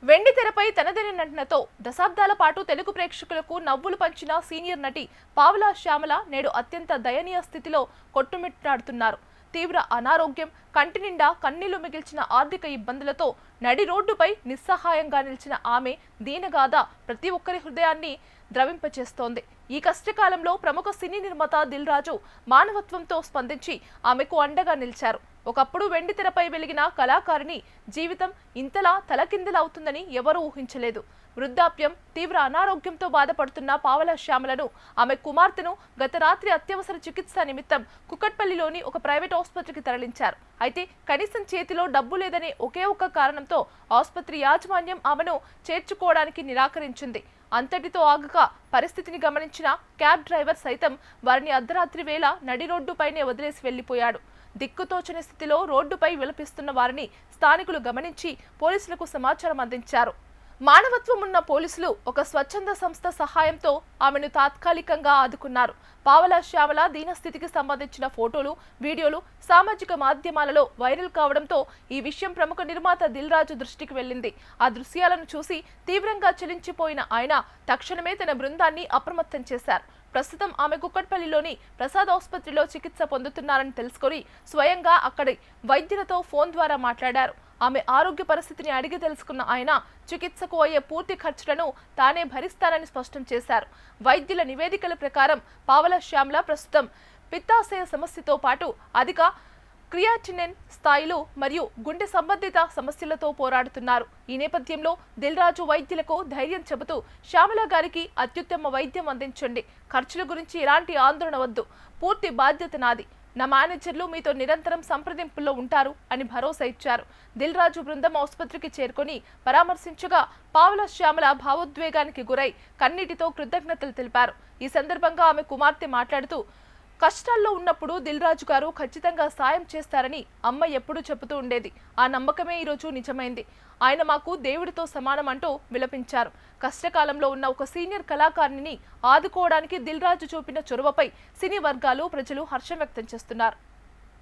వెండి తెరపై తనదైన నటనతో దశాబ్దాల పాటు తెలుగు ప్రేక్షకులకు నవ్వులు పంచిన సీనియర్ నటి పావలా శ్యామల నేడు అత్యంత దయనీయ స్థితిలో కొట్టుమిట్టాడుతున్నారు. తీవ్ర అనారోగ్యం, కంటి నిండా కన్నీళ్లు మిగిల్చిన ఆర్థిక ఇబ్బందులతో నడి రోడ్డుపై నిస్సహాయంగా నిలిచిన ఆమె దీనగాథ ప్రతి ఒక్కరి హృదయాన్ని ద్రవింపచేస్తోంది. ఈ కష్టకాలంలో ప్రముఖ సినీ నిర్మాత దిల్ రాజు మానవత్వంతో స్పందించి ఆమెకు అండగా నిలిచారు. ఒకప్పుడు వెండి తెరపై వెలిగిన కళాకారిణి జీవితం ఇంతలా తలకిందులవుతుందని ఎవరూ ఊహించలేదు. వృద్ధాప్యం, తీవ్ర అనారోగ్యంతో బాధపడుతున్న పావలా శ్యామలను ఆమె కుమార్తెను గత రాత్రి అత్యవసర చికిత్స నిమిత్తం కుకట్పల్లిలోని ఒక ప్రైవేట్ ఆసుపత్రికి తరలించారు. అయితే కనీసం చేతిలో డబ్బు లేదనే ఒకే ఒక్క కారణంతో ఆసుపత్రి యాజమాన్యం ఆమెను చేర్చుకోవడానికి నిరాకరించింది. అంతటితో ఆగక పరిస్థితిని గమనించిన క్యాబ్ డ్రైవర్ సైతం వారిని అర్ధరాత్రి వేళ నడి రోడ్డుపైనే వదిలేసి వెళ్లిపోయాడు. దిక్కుతోచని స్థితిలో రోడ్డుపై విలపిస్తున్న వారిని స్థానికులు గమనించి పోలీసులకు సమాచారం అందించారు. మానవత్వం ఉన్న పోలీసులు ఒక స్వచ్ఛంద సంస్థ సహాయంతో ఆమెను తాత్కాలికంగా ఆదుకున్నారు. పావలా శ్యామల దీనస్థితికి సంబంధించిన ఫోటోలు, వీడియోలు సామాజిక మాధ్యమాలలో వైరల్ కావడంతో ఈ విషయం ప్రముఖ నిర్మాత దిల్ రాజు దృష్టికి వెళ్లింది. ఆ దృశ్యాలను చూసి తీవ్రంగా చలించిపోయిన ఆయన తక్షణమే తన బృందాన్ని అప్రమత్తం చేశారు. ప్రస్తుతం ఆమె కుకట్పల్లిలోని ప్రసాద్ ఆసుపత్రిలో చికిత్స పొందుతున్నారని తెలుసుకొని స్వయంగా అక్కడి వైద్యులతో ఫోన్ ద్వారా మాట్లాడారు. ఆమె ఆరోగ్య పరిస్థితిని అడిగి తెలుసుకున్న ఆయన చికిత్సకు అయ్యే పూర్తి ఖర్చులను తానే భరిస్తారని స్పష్టం చేశారు. వైద్యుల నివేదికల ప్రకారం పావలా శ్యామల ప్రస్తుతం పిత్తాశయ సమస్యతో పాటు అధిక క్రియాటినిన్ స్థాయిలు మరియు గుండె సంబంధిత సమస్యలతో పోరాడుతున్నారు. ఈ నేపథ్యంలో దిల్ రాజు వైద్యులకు ధైర్యం చెబుతూ శ్యామల గారికి అత్యుత్తమ వైద్యం అందించండి, ఖర్చుల గురించి ఎలాంటి ఆందోళన వద్దు, పూర్తి బాధ్యత నాది, నా మేనేజర్లు మీతో నిరంతరం సంప్రదింపుల్లో ఉంటారు అని భరోసా ఇచ్చారు. దిల్ రాజు బృందం ఆసుపత్రికి చేరుకొని పరామర్శించగా పావలా శ్యామల భావోద్వేగానికి గురై కన్నీటితో కృతజ్ఞతలు తెలిపారు. ఈ సందర్భంగా ఆమె కుమార్తె మాట్లాడుతూ, కష్టాల్లో ఉన్నప్పుడు దిల్ రాజు గారు ఖచ్చితంగా సాయం చేస్తారని అమ్మ ఎప్పుడూ చెబుతూ ఉండేది. ఆ నమ్మకమే ఈరోజు నిజమైంది. ఆయన మాకు దేవుడితో సమానం అంటూ విలపించారు. కష్టకాలంలో ఉన్న ఒక సీనియర్ కళాకారిణిని ఆదుకోవడానికి దిల్ రాజు చూపిన చొరవపై సినీ వర్గాలు, ప్రజలు హర్షం వ్యక్తం చేస్తున్నారు.